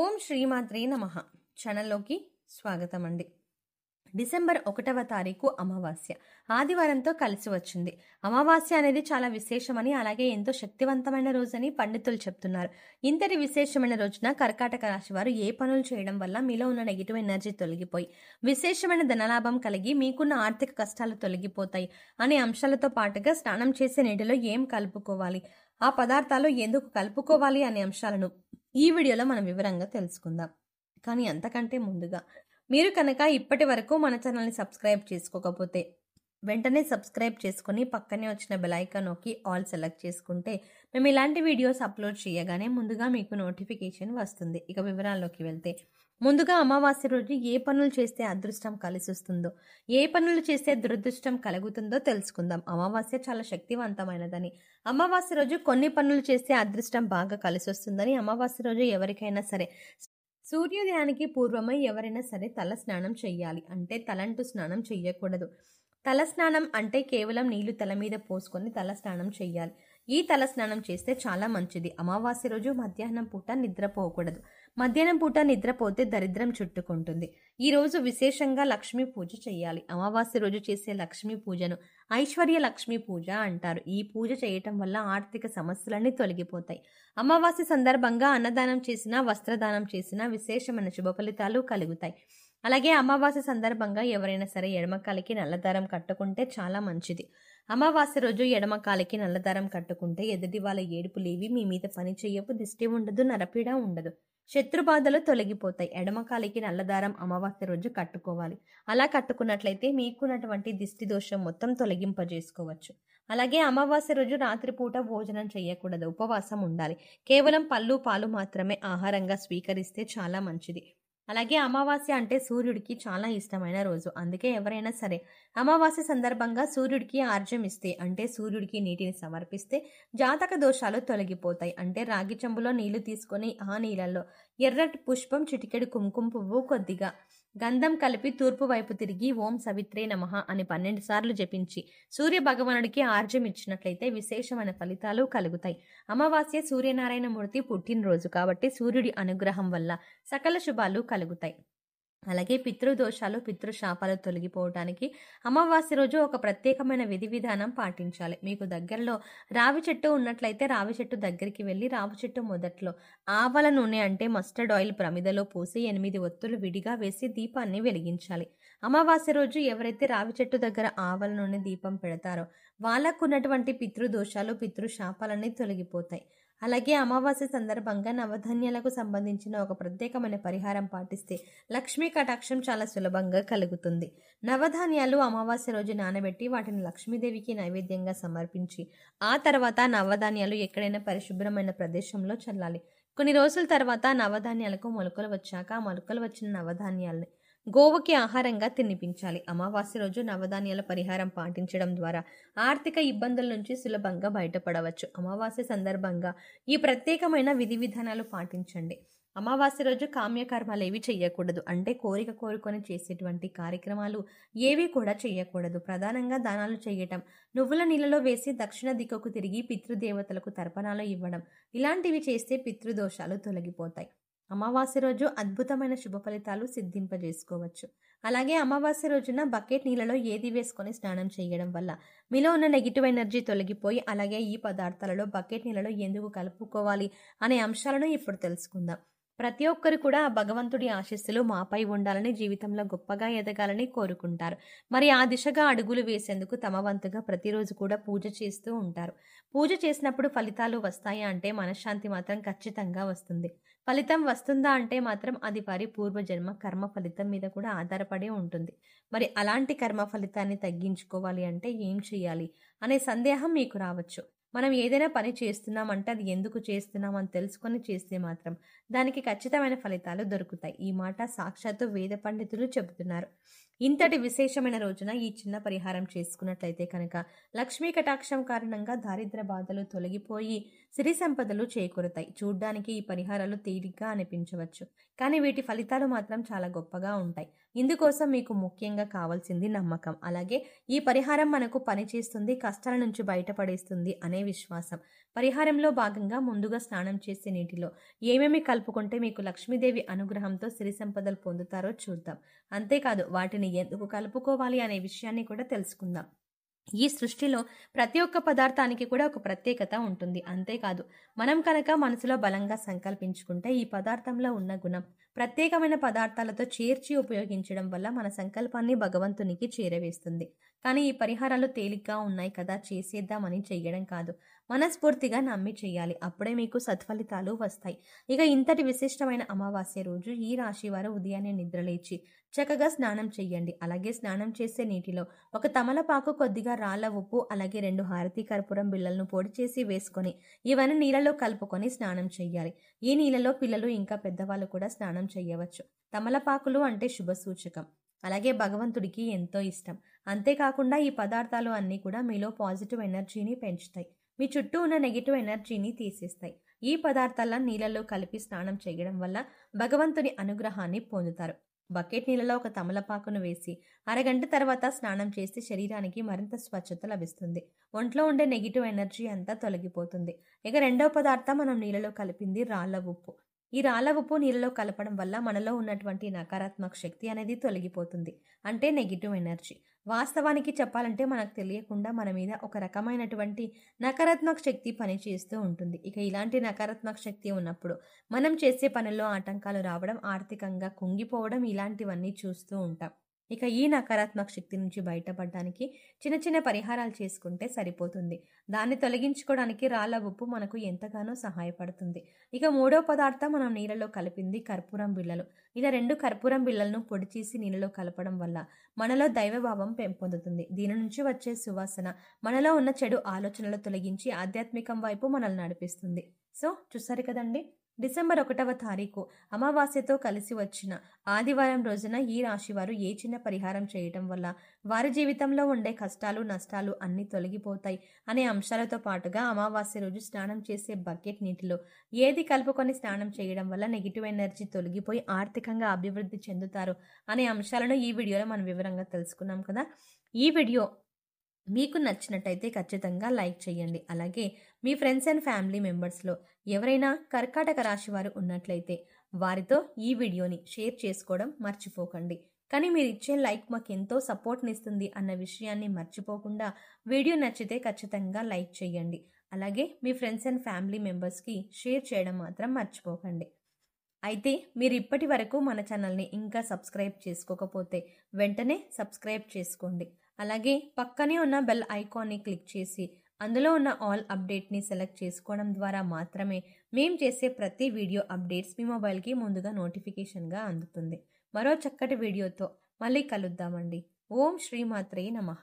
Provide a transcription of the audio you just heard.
ఓం శ్రీమాత్రే నమః ఛానల్లోకి స్వాగతం అండి. డిసెంబర్ 1వ తారీఖు అమావాస్య ఆదివారంతో కలిసి వచ్చింది. అమావాస్య అనేది చాలా విశేషమని, అలాగే ఎంతో శక్తివంతమైన రోజని పండితులు చెప్తున్నారు. ఇంతటి విశేషమైన రోజున కర్కాటక రాశి వారు ఏ పనులు చేయడం వల్ల మీలో ఉన్న నెగిటివ్ ఎనర్జీ తొలగిపోయి విశేషమైన ధనలాభం కలిగి మీకున్న ఆర్థిక కష్టాలు తొలగిపోతాయి అనే అంశాలతో పాటుగా స్నానం చేసే నీటిలో ఏం కలుపుకోవాలి, ఆ పదార్థాలు ఎందుకు కలుపుకోవాలి అనే అంశాలను ఈ వీడియోలో మనం వివరంగా తెలుసుకుందాం. కానీ అంతకంటే ముందుగా మీరు కనుక ఇప్పటి వరకు మన ఛానల్ని సబ్స్క్రైబ్ చేసుకోకపోతే వెంటనే సబ్స్క్రైబ్ చేసుకుని పక్కనే వచ్చిన బెల్ ఐకాన్ నొక్కి ఆల్ సెలెక్ట్ చేసుకుంటే మేము ఇలాంటి వీడియోస్ అప్లోడ్ చేయగానే ముందుగా మీకు నోటిఫికేషన్ వస్తుంది. ఇక వివరాల్లోకి వెళ్తే, ముందుగా అమావాస్య రోజు ఏ పనులు చేస్తే అదృష్టం కలిసి వస్తుందో, ఏ పనులు చేస్తే దురదృష్టం కలుగుతుందో తెలుసుకుందాం. అమావాస్య చాలా శక్తివంతమైనదని, అమావాస్య రోజు కొన్ని పనులు చేస్తే అదృష్టం బాగా కలిసి వస్తుందని, అమావాస్య రోజు ఎవరికైనా సరే సూర్యోదయానికి పూర్వమై ఎవరైనా సరే తల స్నానం చెయ్యాలి. అంటే తలంటు స్నానం చెయ్యకూడదు. తల స్నానం అంటే కేవలం నీళ్లు తల మీద పోసుకొని తల స్నానం చెయ్యాలి. ఈ తల స్నానం చేస్తే చాలా మంచిది. అమావాస్య రోజు మధ్యాహ్నం పూట నిద్రపోకూడదు. మధ్యాహ్నం పూట నిద్రపోతే దరిద్రం చుట్టుకుంటుంది. ఈ రోజు విశేషంగా లక్ష్మీ పూజ చెయ్యాలి. అమావాస్య రోజు చేసే లక్ష్మీ పూజను ఐశ్వర్య లక్ష్మీ పూజ అంటారు. ఈ పూజ చేయటం వల్ల ఆర్థిక సమస్యలన్నీ తొలగిపోతాయి. అమావాస్య సందర్భంగా అన్నదానం చేసినా, వస్త్రదానం చేసినా విశేషమైన శుభ ఫలితాలు కలుగుతాయి. అలాగే అమావాస్య సందర్భంగా ఎవరైనా సరే ఎడమ కాలికి నల్లదారం కట్టుకుంటే చాలా మంచిది. అమావాస్య రోజు ఎడమ కాలికి నల్లదారం కట్టుకుంటే ఎదుటి వాళ్ళ ఏడుపులేవి మీ మీద పని చెయ్యవు, దిష్టి ఉండదు, నరపీడ ఉండదు, శత్రు బాధలు తొలగిపోతాయి. ఎడమ కాలికి నల్లదారం అమావాస్య రోజు కట్టుకోవాలి. అలా కట్టుకున్నట్లయితే మీకున్నటువంటి దిష్టి దోషం మొత్తం తొలగింపజేసుకోవచ్చు. అలాగే అమావాస్య రోజు రాత్రిపూట భోజనం చేయకూడదు, ఉపవాసం ఉండాలి. కేవలం పళ్ళు పాలు మాత్రమే ఆహారంగా స్వీకరిస్తే చాలా మంచిది. అలాగే అమావాస్య అంటే సూర్యుడికి చాలా ఇష్టమైన రోజు. అందుకే ఎవరైనా సరే అమావాస్య సందర్భంగా సూర్యుడికి ఆర్జ్యం ఇస్తే, అంటే సూర్యుడికి నీటిని సమర్పిస్తే జాతక దోషాలు తొలగిపోతాయి. అంటే రాగి చెంబులో నీళ్లు తీసుకొని ఆ నీళ్ళల్లో ఎర్రటి పుష్పం, చిటికెడు కుంకుమ పువ్వు, కొద్దిగా గంధం కలిపి తూర్పు వైపు తిరిగి ఓం సవిత్రే నమః అని 12 సార్లు జపించి సూర్య భగవానుడికి ఆర్జ్యం ఇచ్చినట్లయితే విశేషమైన ఫలితాలు కలుగుతాయి. అమావాస్య సూర్యనారాయణ మూర్తి పుట్టినరోజు కాబట్టి సూర్యుడి అనుగ్రహం వల్ల సకల శుభాలు కలుగుతాయి. అలాగే పితృదోషాలు, పితృశాపాలు తొలగిపోవడానికి అమావాస్య రోజు ఒక ప్రత్యేకమైన విధి విధానం పాటించాలి. మీకు దగ్గరలో రావి చెట్టు ఉన్నట్లయితే రావి చెట్టు దగ్గరికి వెళ్ళి రావి చెట్టు మొదట్లో ఆవాల నూనె అంటే మస్టర్డ్ ఆయిల్ ప్రమిదలో పోసి 8 ఒత్తులు విడిగా వేసి దీపాన్ని వెలిగించాలి. అమావాస్య రోజు ఎవరైతే రావి చెట్టు దగ్గర ఆవాల నూనె దీపం పెడతారో వాళ్ళకున్నటువంటి పితృదోషాలు, పితృశాపాలన్నీ తొలగిపోతాయి. అలాగే అమావాస్య సందర్భంగా నవధాన్యాలకు సంబంధించిన ఒక ప్రత్యేకమైన పరిహారం పాటిస్తే లక్ష్మీ కటాక్షం చాలా సులభంగా కలుగుతుంది. నవధాన్యాలు అమావాస్య రోజు నానబెట్టి వాటిని లక్ష్మీదేవికి నైవేద్యంగా సమర్పించి ఆ తర్వాత నవధాన్యాలు ఎక్కడైనా పరిశుభ్రమైన ప్రదేశంలో చల్లాలి. కొన్ని రోజుల తర్వాత నవధాన్యాలకు మొలకలు వచ్చాక ఆ మొలకలు వచ్చిన నవధాన్యాలని గోవుకి ఆహారంగా తినిపించాలి. అమావాస్య రోజు నవధాన్యాల పరిహారం పాటించడం ద్వారా ఆర్థిక ఇబ్బందుల నుంచి సులభంగా బయటపడవచ్చు. అమావాస్య సందర్భంగా ఈ ప్రత్యేకమైన విధి విధానాలు పాటించండి. అమావాస్య రోజు కామ్యకర్మలు ఏవి చెయ్యకూడదు. అంటే కోరిక కోరుకొని చేసేటువంటి కార్యక్రమాలు ఏవి కూడా చెయ్యకూడదు. ప్రధానంగా దానాలు చేయటం, నువ్వుల నీళ్ళలో వేసి దక్షిణ దిక్కుకు తిరిగి పితృదేవతలకు తర్పణాలు ఇవ్వడం, ఇలాంటివి చేస్తే పితృదోషాలు తొలగిపోతాయి. అమావాస్య రోజు అద్భుతమైన శుభ ఫలితాలు సిద్ధింపజేసుకోవచ్చు. అలాగే అమావాస్య రోజున బకెట్ నీళ్ళలో ఏది వేసుకొని స్నానం చేయడం వల్ల మీలో ఉన్న నెగిటివ్ ఎనర్జీ తొలగిపోయి, అలాగే ఈ పదార్థాలలో బకెట్ నీళ్ళలో ఎందుకు కలుపుకోవాలి అనే అంశాలను ఇప్పుడు తెలుసుకుందాం. ప్రతి ఒక్కరు కూడా ఆ భగవంతుడి ఆశీస్సులు మాపై ఉండాలని, జీవితంలో గొప్పగా ఎదగాలని కోరుకుంటారు. మరి ఆ దిశగా అడుగులు వేసేందుకు తమ వంతుగా ప్రతిరోజు కూడా పూజ చేస్తూ ఉంటారు. పూజ చేసినప్పుడు ఫలితాలు వస్తాయా అంటే మనశ్శాంతి మాత్రం ఖచ్చితంగా వస్తుంది. ఫలితం వస్తుందా అంటే మాత్రం అది వారి పూర్వజన్మ కర్మ ఫలితం మీద కూడా ఆధారపడి ఉంటుంది. మరి అలాంటి కర్మ ఫలితాన్ని తగ్గించుకోవాలి అంటే ఏం చేయాలి అనే సందేహం మీకు రావచ్చు. మనం ఏదైనా పని చేస్తున్నామంటే అది ఎందుకు చేస్తున్నాం అని తెలుసుకొని చేస్తే మాత్రం దానికి ఖచ్చితమైన ఫలితాలు దొరుకుతాయి. ఈ మాట సాక్షాత్తు వేద పండితులు చెబుతున్నారు. ఇంతటి విశేషమైన రోజున ఈ చిన్న పరిహారం చేసుకున్నట్లయితే కనుక లక్ష్మీ కటాక్షం కారణంగా దారిద్ర బాధలు తొలగిపోయి సిరి సంపదలు చేకూరుతాయి. చూడ్డానికి ఈ పరిహారాలు తేలిగ్గా అనిపించవచ్చు, కానీ వీటి ఫలితాలు మాత్రం చాలా గొప్పగా ఉంటాయి. ఇందుకోసం మీకు ముఖ్యంగా కావాల్సింది నమ్మకం. అలాగే ఈ పరిహారం మనకు పనిచేస్తుంది, కష్టాల నుంచి బయటపడేస్తుంది అనే విశ్వాసం. పరిహారంలో భాగంగా ముందుగా స్నానం చేసే నీటిలో ఏమేమి కలుపుకుంటే మీకు లక్ష్మీదేవి అనుగ్రహంతో సిరి సంపదలు పొందుతారో చూద్దాం. అంతేకాదు వాటిని ఎందుకు కలుపుకోవాలి అనే విషయాన్ని కూడా తెలుసుకుందాం. ఈ సృష్టిలో ప్రతి ఒక్క పదార్థానికి కూడా ఒక ప్రత్యేకత ఉంటుంది. అంతేకాదు మనం కనుక మనసులో బలంగా సంకల్పించుకుంటే ఈ పదార్థంలో ఉన్న గుణం ప్రత్యేకమైన పదార్థాలతో చేర్చి ఉపయోగించడం వల్ల మన సంకల్పాన్ని భగవంతునికి చేరవేస్తుంది. కానీ ఈ పరిహారాలు తేలిగ్గా ఉన్నాయి కదా, చేసేద్దామని చెయ్యడం కాదు, మనస్ఫూర్తిగా నమ్మి చెయ్యాలి. అప్పుడే మీకు సత్ఫలితాలు వస్తాయి. ఇక ఇంతటి విశిష్టమైన అమావాస్య రోజు ఈ రాశి వారు ఉదయాన్నే నిద్రలేచి చక్కగా స్నానం చెయ్యండి. అలాగే స్నానం చేసే నీటిలో ఒక తమలపాకు, కొద్దిగా రాళ్ల ఉప్పు, అలాగే 2 హారతి కర్పూరం బిళ్ళలను పొడి చేసి వేసుకొని ఇవన్నీ నీళ్ళలో కలుపుకొని స్నానం చెయ్యాలి. ఈ నీళ్ళలో పిల్లలు ఇంకా పెద్దవాళ్ళు కూడా స్నానం చెయ్యవచ్చు. తమలపాకులు అంటే శుభ సూచకం, అలాగే భగవంతుడికి ఎంతో ఇష్టం. అంతేకాకుండా ఈ పదార్థాలు అన్నీ కూడా మీలో పాజిటివ్ ఎనర్జీని పెంచుతాయి, మీ చుట్టూ ఉన్న నెగిటివ్ ఎనర్జీని తీసేస్తాయి. ఈ పదార్థాలను నీళ్ళలో కలిపి స్నానం చేయడం వల్ల భగవంతుని అనుగ్రహాన్ని పొందుతారు. బకెట్ నీళ్ళలో ఒక తమలపాకును వేసి అరగంట తర్వాత స్నానం చేస్తే శరీరానికి మరింత స్వచ్ఛత లభిస్తుంది, ఒంట్లో ఉండే నెగిటివ్ ఎనర్జీ అంతా తొలగిపోతుంది. ఇక రెండవ పదార్థం మనం నీళ్ళలో కలిపింది రాళ్ల ఉప్పు. ఈ రాళ్ల ఉప్పు నీళ్ళలో కలపడం వల్ల మనలో ఉన్నటువంటి నకారాత్మక శక్తి అనేది తొలగిపోతుంది, అంటే నెగిటివ్ ఎనర్జీ. వాస్తవానికి చెప్పాలంటే మనకు తెలియకుండా మన మీద ఒక రకమైనటువంటి నకారాత్మక శక్తి పనిచేస్తూ ఉంటుంది. ఇక ఇలాంటి నకారాత్మక శక్తి ఉన్నప్పుడు మనం చేసే పనుల్లో ఆటంకాలు రావడం, ఆర్థికంగా కుంగిపోవడం ఇలాంటివన్నీ చూస్తూ ఉంటాం. ఇక ఈ నకారాత్మక శక్తి నుంచి బయటపడడానికి చిన్న చిన్న పరిహారాలు చేసుకుంటే సరిపోతుంది. దాన్ని తొలగించుకోవడానికి రాళ్ల ఉప్పు మనకు ఎంతగానో సహాయపడుతుంది. ఇక మూడో పదార్థం మనం నీళ్ళలో కలిపింది కర్పూరం బిళ్ళలు. ఇలా 2 కర్పూరం బిళ్ళలను పొడి చేసి నీళ్ళలో కలపడం వల్ల మనలో దైవభావం పెంపొందుతుంది. దీని నుంచి వచ్చే సువాసన మనలో ఉన్న చెడు ఆలోచనలు తొలగించి ఆధ్యాత్మికం వైపు మనల్ని నడిపిస్తుంది. సో చూసారు కదండి, డిసెంబర్ 1వ తారీఖు అమావాస్యతో కలిసి వచ్చిన ఆదివారం రోజున ఈ రాశి వారు ఏ చిన్న పరిహారం చేయటం వల్ల వారి జీవితంలో ఉండే కష్టాలు, నష్టాలు అన్నీ తొలగిపోతాయి అనే అంశాలతో పాటుగా అమావాస్య రోజు స్నానం చేసే బకెట్ నీటిలో ఏది కలుపుకొని స్నానం చేయడం వల్ల నెగిటివ్ ఎనర్జీ తొలగిపోయి ఆర్థికంగా అభివృద్ధి చెందుతారు అనే అంశాలను ఈ వీడియోలో మనం వివరంగా తెలుసుకున్నాం కదా. ఈ వీడియో మీకు నచ్చినట్టయితే ఖచ్చితంగా లైక్ చేయండి. అలాగే మీ ఫ్రెండ్స్ అండ్ ఫ్యామిలీ మెంబర్స్లో ఎవరైనా కర్కాటక రాశి వారు ఉన్నట్లయితే వారితో ఈ వీడియోని షేర్ చేసుకోవడం మర్చిపోకండి. కానీ మీరు ఇచ్చే లైక్ మాకు ఎంతో సపోర్ట్ని ఇస్తుంది అన్న విషయాన్ని మర్చిపోకుండా వీడియో నచ్చితే ఖచ్చితంగా లైక్ చేయండి. అలాగే మీ ఫ్రెండ్స్ అండ్ ఫ్యామిలీ మెంబర్స్కి షేర్ చేయడం మాత్రం మర్చిపోకండి. అయితే మీరు ఇప్పటి వరకు మన ఛానల్ని ఇంకా సబ్స్క్రైబ్ చేసుకోకపోతే వెంటనే సబ్స్క్రైబ్ చేసుకోండి. అలాగే పక్కనే ఉన్న బెల్ ఐకాన్ని క్లిక్ చేసి అందులో ఉన్న ఆల్ అప్డేట్ని సెలెక్ట్ చేసుకోవడం ద్వారా మాత్రమే మేము చేసే ప్రతి వీడియో అప్డేట్స్ మీ మొబైల్కి ముందుగా నోటిఫికేషన్గా అందుతుంది. మరో చక్కటి వీడియోతో మళ్ళీ కలుద్దామండి. ఓం శ్రీమాత్రే నమః.